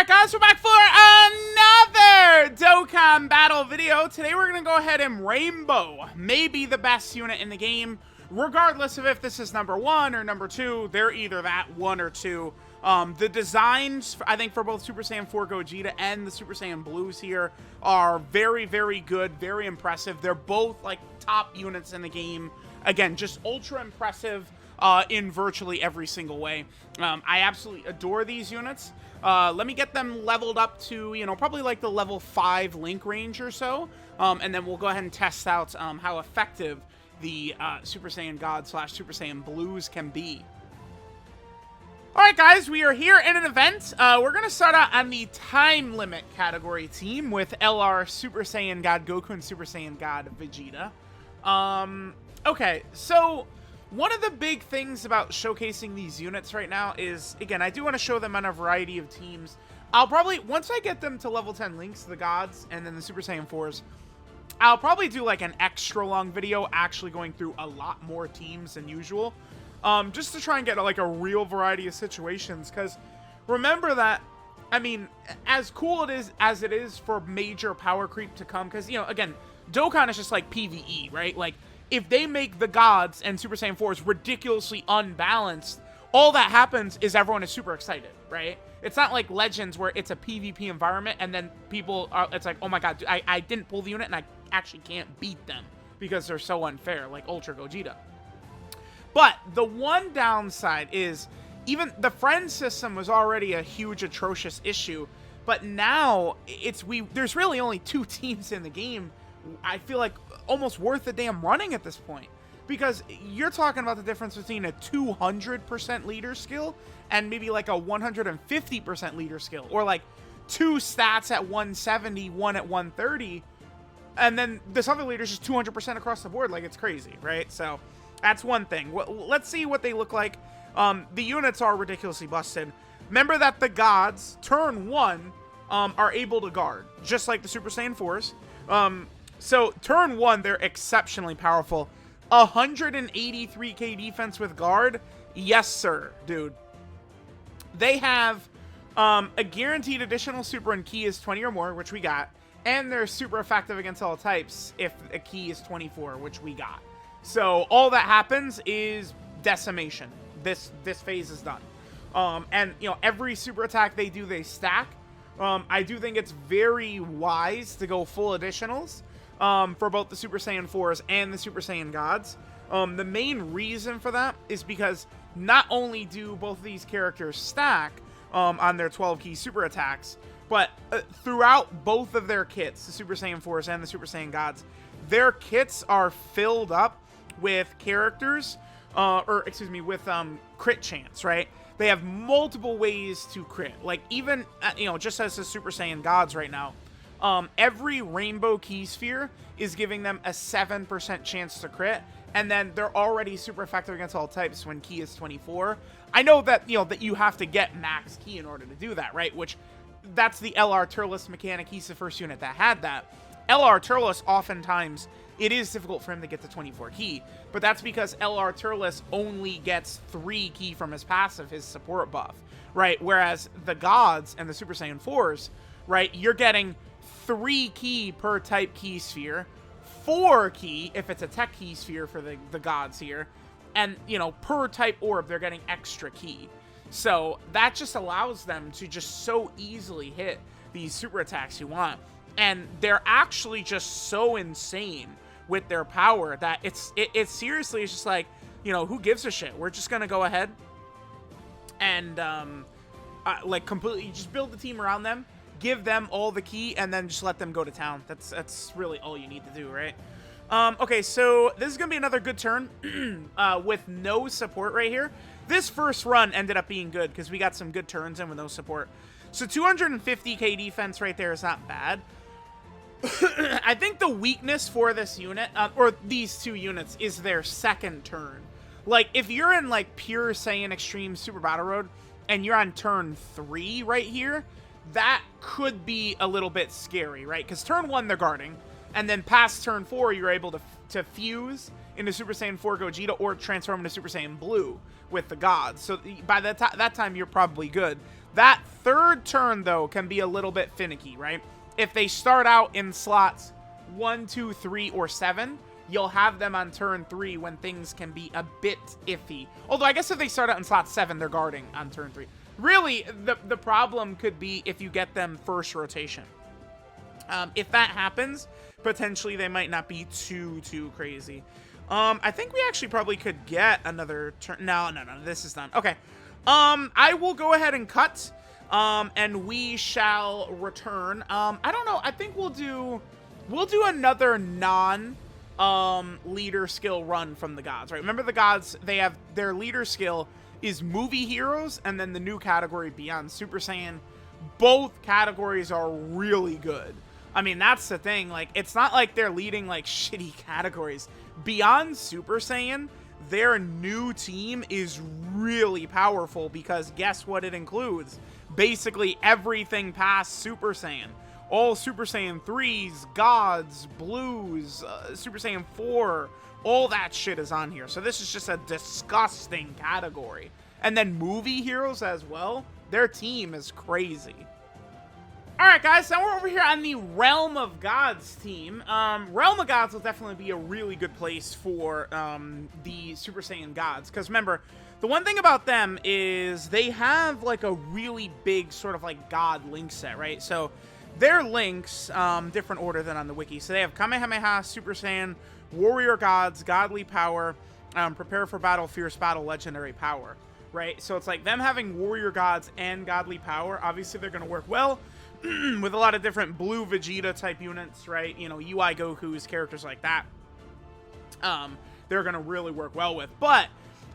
Alright guys, we're back for another Dokkan battle video. Today we're going to go ahead and Rainbow may be the best unit in the game. Regardless of if this is number 1 or number 2, they're either that 1 or 2. The designs, I think, for both Super Saiyan 4 Gogeta and the Super Saiyan Blues here are very, very good, very impressive. They're both, like, top units in the game. Again, just ultra impressive in virtually every single way. I absolutely adore these units. Let me get them leveled up to, you know, probably like the level 5 Link range or so. And then we'll go ahead and test out how effective the Super Saiyan God / Super Saiyan Blues can be. Alright guys, we are here in an event. We're going to start out on the time limit category team with LR Super Saiyan God Goku and Super Saiyan God Vegeta. Okay, so one of the big things about showcasing these units right now is, again, I do want to show them on a variety of teams. I'll probably, once I get them to level 10 Links, the Gods, and then the Super Saiyan 4s, I'll probably do like an extra long video actually going through a lot more teams than usual. Just to try and get like a real variety of situations, because remember that, I mean, as cool as it is for major power creep to come, because, you know, again, Dokkan is just like PvE, right? Like, if they make the Gods and Super Saiyan 4s ridiculously unbalanced, all that happens is everyone is super excited, right? It's not like Legends where it's a PvP environment and then people are, it's like, oh my god, I didn't pull the unit and I actually can't beat them because they're so unfair, like Ultra Gogeta. But the one downside is, even the friend system was already a huge, atrocious issue, but now there's really only 2 teams in the game. I feel like almost worth the damn running at this point, because you're talking about the difference between a 200% leader skill and maybe like a 150% leader skill, or like 2 stats at 170, 1 at 130, and then this other leader's just 200% across the board. Like, it's crazy, right? So that's one thing. Let's see what they look like. The units are ridiculously busted. Remember that the Gods, turn 1, are able to guard, just like the Super Saiyan 4s. So, turn 1, they're exceptionally powerful. 183k defense with guard? Yes, sir, dude. They have a guaranteed additional super and key is 20 or more, which we got. And they're super effective against all types if a key is 24, which we got. So, all that happens is decimation. This phase is done. And, you know, every super attack they do, they stack. I do think it's very wise to go full additionals. For both the Super Saiyan 4s and the Super Saiyan Gods. The main reason for that is because not only do both of these characters stack on their 12 key super attacks, but throughout both of their kits, the Super Saiyan 4s and the Super Saiyan Gods, their kits are filled up with characters, with crit chance, right? They have multiple ways to crit. Like, even, you know, just as the Super Saiyan Gods right now, every rainbow key sphere is giving them a 7% chance to crit, and then they're already super effective against all types when key is 24. I know that, you know, that you have to get max key in order to do that, right? Which, that's the LR Turles mechanic. He's the first unit that had that. LR Turles, oftentimes, it is difficult for him to get to 24 key, but that's because LR Turles only gets 3 key from his passive, his support buff, right? Whereas the Gods and the Super Saiyan 4s, right, you're getting 3 key per type key sphere, 4 key if it's a tech key sphere for the Gods here, and, you know, per type orb they're getting extra key. So that just allows them to just so easily hit these super attacks you want, and they're actually just so insane with their power that it's seriously, it's just like, you know, who gives a shit? We're just gonna go ahead and like completely just build the team around them, give them all the key, and then just let them go to town. That's really all you need to do, right? Okay, so this is gonna be another good turn with no support right here. This first run ended up being good because we got some good turns in with no support. So 250k defense right there is not bad. I think the weakness for this unit, or these 2 units, is their second turn. Like, if you're in like pure Saiyan Extreme Super Battle Road and you're on turn 3 right here, that could be a little bit scary, right? Because turn 1, they're guarding, and then past turn 4, you're able to fuse into Super Saiyan 4 Gogeta or transform into Super Saiyan Blue with the Gods. So by that time, you're probably good. That third turn, though, can be a little bit finicky, right? If they start out in slots 1, 2, 3, or 7, you'll have them on turn 3 when things can be a bit iffy. Although, I guess if they start out in slot 7, they're guarding on turn 3. Really, the problem could be if you get them first rotation. If that happens, potentially they might not be too crazy. I think we actually probably could get another turn. No, this is done. Okay. I will go ahead and cut, and we shall return. I don't know. I think we'll do another leader skill run from the gods, right? Remember the gods, they have their leader skill is movie heroes, and then the new category Beyond Super Saiyan. Both categories are really good. I mean, that's the thing. Like, it's not like they're leading, like, shitty categories. Beyond Super Saiyan, their new team is really powerful because guess what it includes? Basically everything past Super Saiyan. All Super Saiyan 3s, Gods, Blues, Super Saiyan 4, all that shit is on here. So this is just a disgusting category. And then movie heroes as well. Their team is crazy. Alright guys, now we're over here on the Realm of Gods team. Realm of Gods will definitely be a really good place for the Super Saiyan Gods. Because remember, the one thing about them is they have like a really big sort of like God link set, right? So their links, different order than on the wiki. So they have Kamehameha, Super Saiyan, Warrior Gods, Godly Power, Prepare for Battle, Fierce Battle, Legendary Power, right? So it's like them having Warrior Gods and Godly Power. Obviously they're going to work well with a lot of different blue Vegeta type units, right? You know, UI Goku's, characters like that. They're going to really work well with. But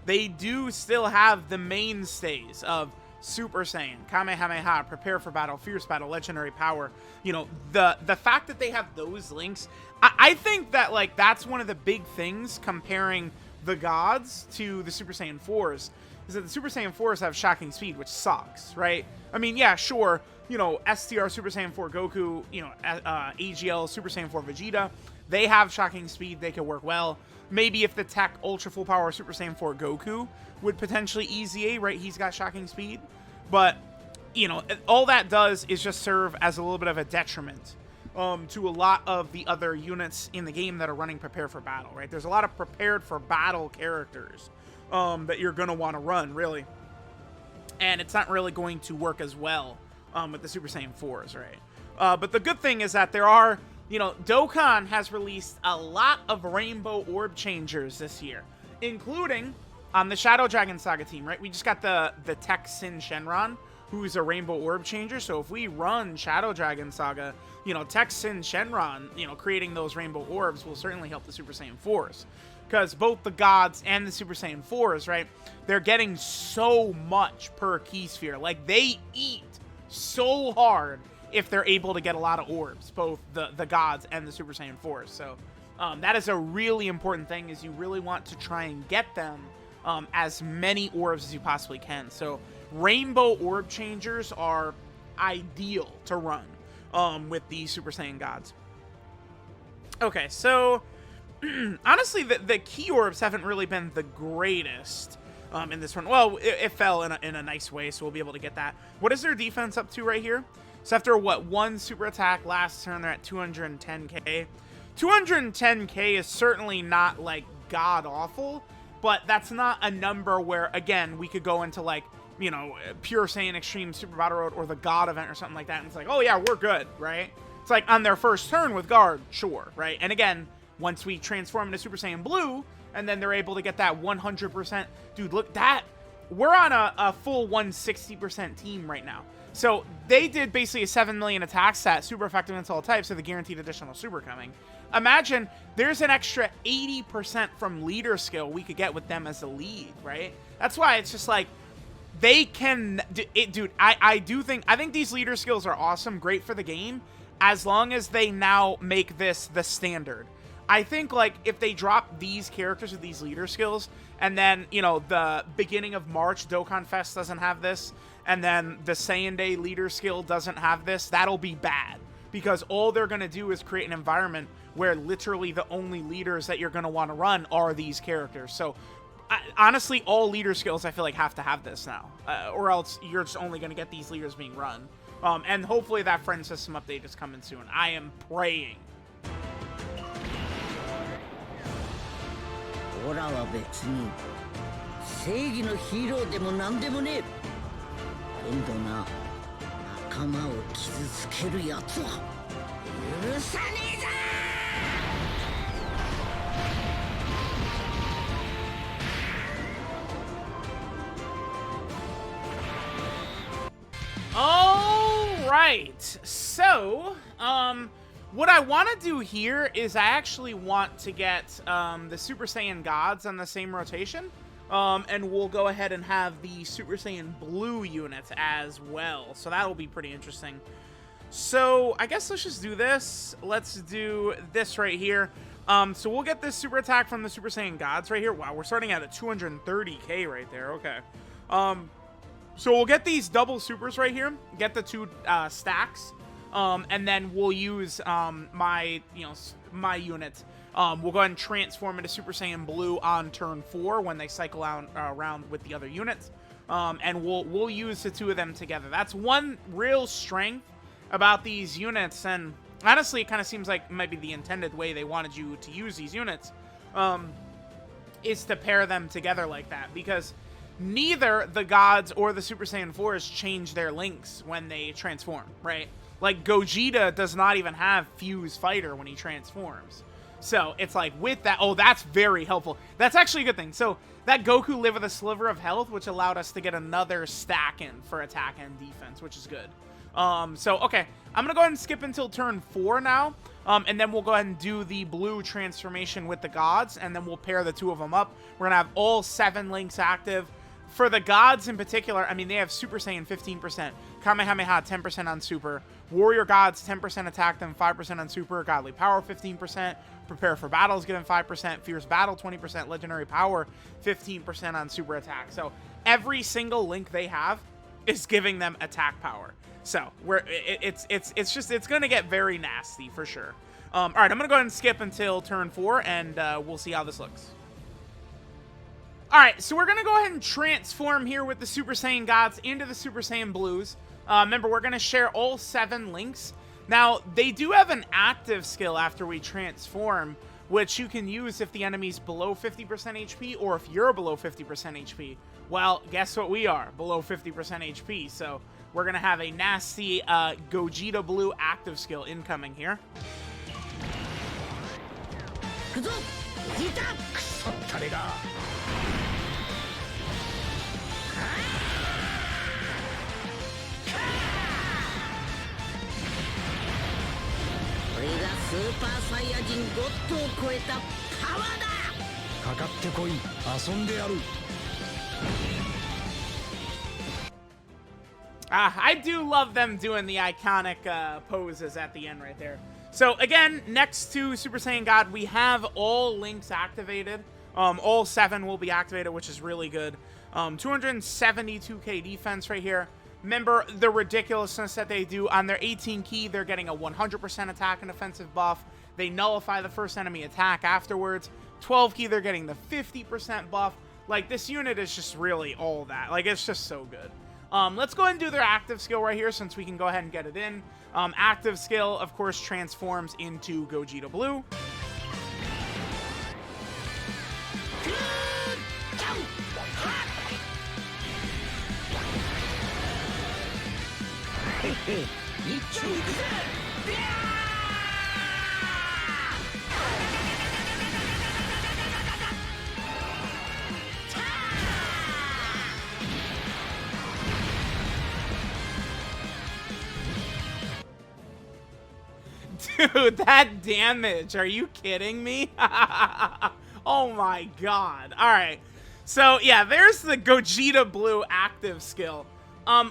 they do still have the mainstays of Super Saiyan, Kamehameha, Prepare for Battle, Fierce Battle, Legendary Power. You know, the fact that they have those links, I think that, like, that's one of the big things comparing the gods to the Super Saiyan 4s, is that the Super Saiyan 4s have shocking speed, which sucks, right? I mean, yeah, sure, you know, STR Super Saiyan 4 Goku, you know, AGL Super Saiyan 4 Vegeta, they have shocking speed, they can work well. Maybe if the tech Ultra Full Power Super Saiyan 4 Goku would potentially EZA, right? He's got shocking speed. But, you know, all that does is just serve as a little bit of a detriment to a lot of the other units in the game that are running Prepare for Battle, right? There's a lot of Prepared for Battle characters that you're going to want to run, really. And it's not really going to work as well with the Super Saiyan 4s, right? But the good thing is that there are, you know, Dokkan has released a lot of Rainbow Orb Changers this year, including on the Shadow Dragon Saga team, right? We just got the Tech Sin Shenron, who's a Rainbow Orb Changer. So if we run Shadow Dragon Saga, you know, Tech Sin Shenron, you know, creating those Rainbow Orbs will certainly help the Super Saiyan 4s. Because both the gods and the Super Saiyan 4s, right, they're getting so much per key sphere. Like, they eat so hard if they're able to get a lot of orbs, both the gods and the Super Saiyan 4s. So that is a really important thing, is you really want to try and get them as many orbs as you possibly can. So Rainbow Orb Changers are ideal to run with the Super Saiyan gods. Okay, so honestly, the key orbs haven't really been the greatest in this one. Well, it fell in a nice way, so we'll be able to get that. What is their defense up to right here? So after, what, one super attack last turn, they're at 210k. 210k is certainly not, like, god-awful, but that's not a number where, again, we could go into, like, you know, Pure Saiyan Extreme Super Battle Road or the God event or something like that, and it's like, oh yeah, we're good, right? It's like, on their first turn with Guard, sure, right? And again, once we transform into Super Saiyan Blue, and then they're able to get that 100%, dude, look, that, we're on a full 160% team right now. So they did basically a 7 million attack stat, super effective against all types, so the guaranteed additional super coming. Imagine there's an extra 80% from leader skill we could get with them as a lead, right? That's why it's just like, they can, dude, I think these leader skills are awesome, great for the game, as long as they now make this the standard. I think, like, if they drop these characters with these leader skills, and then, you know, the beginning of March, Dokkan Fest doesn't have this, and then the Saiyan Day leader skill doesn't have this, that'll be bad. Because all they're going to do is create an environment where literally the only leaders that you're going to want to run are these characters. So honestly, all leader skills I feel like have to have this now, or else you're just only going to get these leaders being run. And hopefully that friend system update is coming soon. I am praying. オラは別に正義のヒーローでもなんでもねえ。今度な仲間を傷つけるやつは許さねえぞ。 All right, so what I want to do here is I actually want to get the Super Saiyan Gods on the same rotation, and we'll go ahead and have the Super Saiyan Blue units as well, so that'll be pretty interesting. So I guess let's just do this. Let's do this right here. So we'll get this super attack from the Super Saiyan Gods right here. Wow, we're starting at a 230k right there. Okay. So we'll get these double supers right here, get the 2 stacks, and then we'll use my unit. We'll go ahead and transform into Super Saiyan Blue on turn 4 when they cycle out around with the other units, and we'll use the 2 of them together. That's one real strength about these units, and honestly, it kind of seems like it might be the intended way they wanted you to use these units, is to pair them together like that, because neither the gods or the Super Saiyan 4s change their links when they transform, right? Like, Gogeta does not even have Fuse Fighter when he transforms. So, it's like, with that... Oh, that's very helpful. That's actually a good thing. So, that Goku lived with a sliver of health, which allowed us to get another stack in for attack and defense, which is good. So, okay. I'm going to go ahead and skip until turn 4 now. And then we'll go ahead and do the blue transformation with the gods, and then we'll pair the 2 of them up. We're going to have all 7 links active. For the gods in particular, I mean, they have Super Saiyan 15%, Kamehameha 10% on Super, Warrior Gods 10% attack them, 5% on Super, Godly Power 15%, Prepare for Battle is given 5%, Fierce Battle 20%, Legendary Power 15% on Super attack. So every single link they have is giving them attack power. So it's going to get very nasty for sure. All right, I'm going to go ahead and skip until turn 4, and we'll see how this looks. Alright, so we're going to go ahead and transform here with the Super Saiyan Gods into the Super Saiyan Blues. Remember, we're going to share all 7 links. Now, they do have an active skill after we transform, which you can use if the enemy's below 50% HP or if you're below 50% HP. Well, guess what we are? Below 50% HP. So, we're going to have a nasty Gogeta Blue active skill incoming here. I do love them doing the iconic poses at the end right there. So again, next to Super Saiyan God, we have all links activated. All 7 will be activated, which is really good. 272k defense right here. Remember the ridiculousness that they do. On their 18 key, they're getting a 100% attack and defensive buff. They nullify the first enemy attack afterwards. 12 key, they're getting the 50% buff. Like, this unit is just really all that. Like, it's just so good. Let's go ahead and do their active skill right here, since we can go ahead and get it in. Active skill, of course, transforms into Gogeta Blue. Dude, that damage. Are you kidding me? Oh my god. Alright. So, yeah, there's the Gogeta Blue active skill.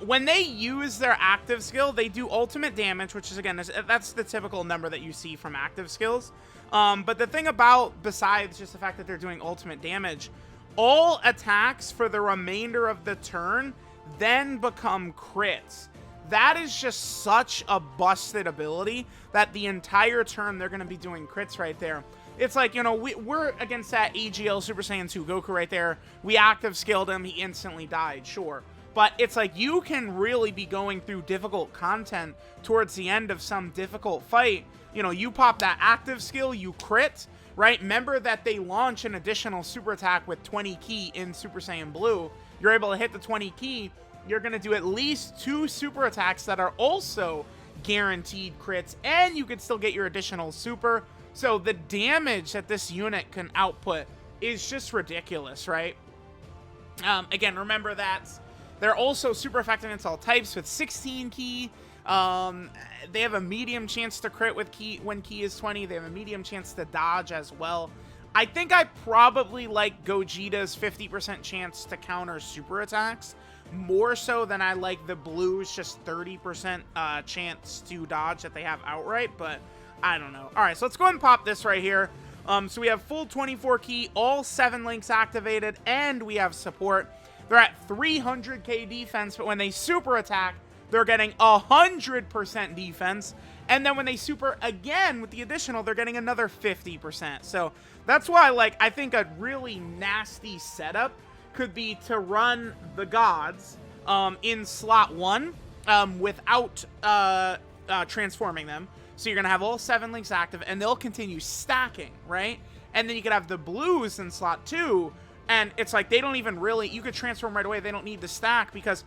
When they use their active skill, they do ultimate damage, which is, again, that's the typical number that you see from active skills. But the thing about, besides just the fact that they're doing ultimate damage, all attacks for the remainder of the turn then become crits. That is just such a busted ability that the entire turn they're going to be doing crits right there. it's like, you know, we're against that AGL Super Saiyan 2 Goku right there. We active skilled him. He instantly died, sure. But it's like you can really be going through difficult content towards the end of some difficult fight. You know, you pop that active skill, you crit, right? Remember that they launch an additional super attack with 20 ki in Super Saiyan Blue. You're able to hit the 20 ki. You're going to do at least 2 super attacks that are also guaranteed crits, and you could still get your additional super. So the damage that this unit can output is just ridiculous, right? Again, remember that they're also super effective against all types with 16 ki. They have a medium chance to crit with ki when ki is 20. They have a medium chance to dodge as well. I think I probably like Gogeta's 50% chance to counter super attacks more so than I like the Blue's just 30% chance to dodge that they have outright, but I don't know. All right, so let's go ahead and pop this right here. So we have full 24 ki, all 7 links activated, and we have support. They're at 300k defense, but when they super attack, they're getting 100% defense. And then when they super again with the additional, they're getting another 50%. So that's why, like, I think a really nasty setup could be to run the gods in slot 1 without transforming them. So you're going to have all 7 links active, and they'll continue stacking, right? And then you could have the blues in slot 2, and it's like they don't even really... You could transform right away. They don't need to stack because,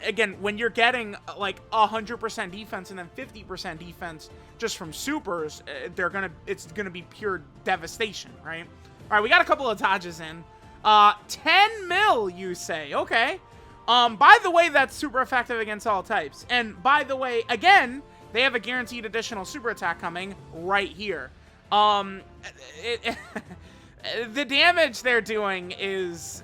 again, when you're getting like 100% defense and then 50% defense just from supers, it's gonna be pure devastation, right? All right, we got a couple of dodges in. 10 mil, you say? Okay. By the way, that's super effective against all types. And by the way, again, they have a guaranteed additional super attack coming right here. The damage they're doing is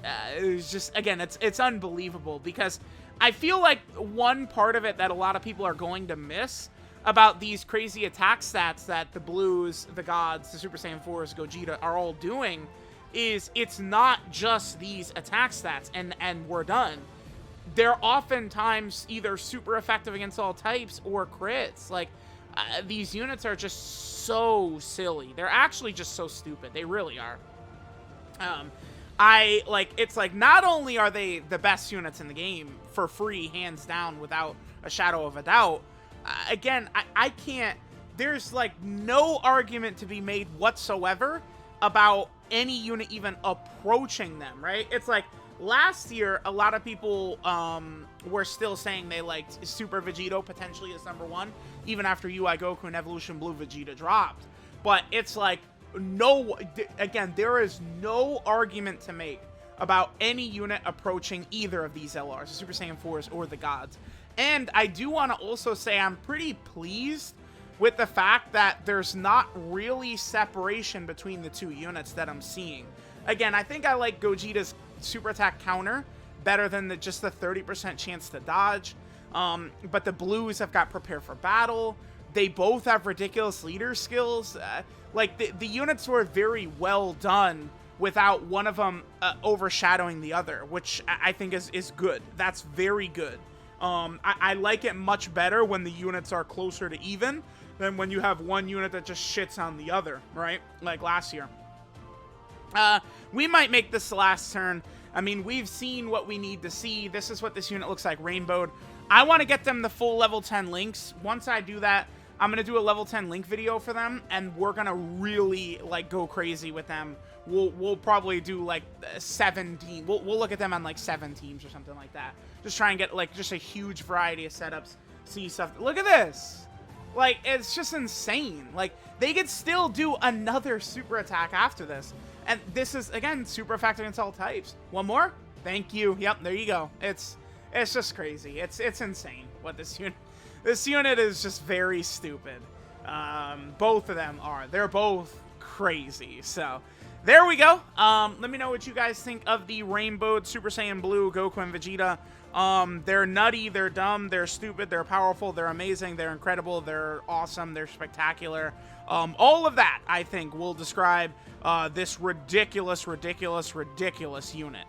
just, again, it's unbelievable because I feel like one part of it that a lot of people are going to miss about these crazy attack stats that the Blues, the Gods, the Super Saiyan 4s, Gogeta are all doing is it's not just these attack stats and we're done. They're oftentimes either super effective against all types or crits. Like, these units are just so silly. They're actually just so stupid. They really are. It's like, not only are they the best units in the game for free, hands down, without a shadow of a doubt, again, I can't, there's like no argument to be made whatsoever about any unit even approaching them, right? It's like, last year, a lot of people were still saying they liked Super Vegeta potentially as #1, even after UI Goku and Evolution Blue Vegeta dropped. But it's like, no, again, there is no argument to make about any unit approaching either of these LRs, the Super Saiyan 4s or the Gods. And I do want to also say I'm pretty pleased with the fact that there's not really separation between the two units that I'm seeing. Again, I think I like Gogeta's super attack counter better than just the 30% chance to dodge. But the Blues have got prepare for battle. They both have ridiculous leader skills. Like, the units were very well done without one of them overshadowing the other, which I think is good. That's very good. I like it much better when the units are closer to even than when you have one unit that just shits on the other, right? Like last year. We might make this the last turn. I mean, we've seen what we need to see. This is what this unit looks like rainbowed. I want to get them the full level 10 links. Once I do that, I'm going to do a level 10 link video for them, and we're going to really, like, go crazy with them. We'll probably do, like, 17. We'll look at them on, like, 7 teams or something like that. Just try and get, like, just a huge variety of setups. See stuff. Look at this. Like, it's just insane. Like, they could still do another super attack after this. And this is, again, super effective against all types. One more? Thank you. Yep, there you go. It's just crazy. It's insane what this unit... This unit is just very stupid. Both of them are. They're both crazy. So, there we go. Let me know what you guys think of the rainbowed Super Saiyan Blue Goku and Vegeta. They're nutty, they're dumb, they're stupid, they're powerful, they're amazing, they're incredible, they're awesome, they're spectacular. All of that, I think, will describe this ridiculous unit.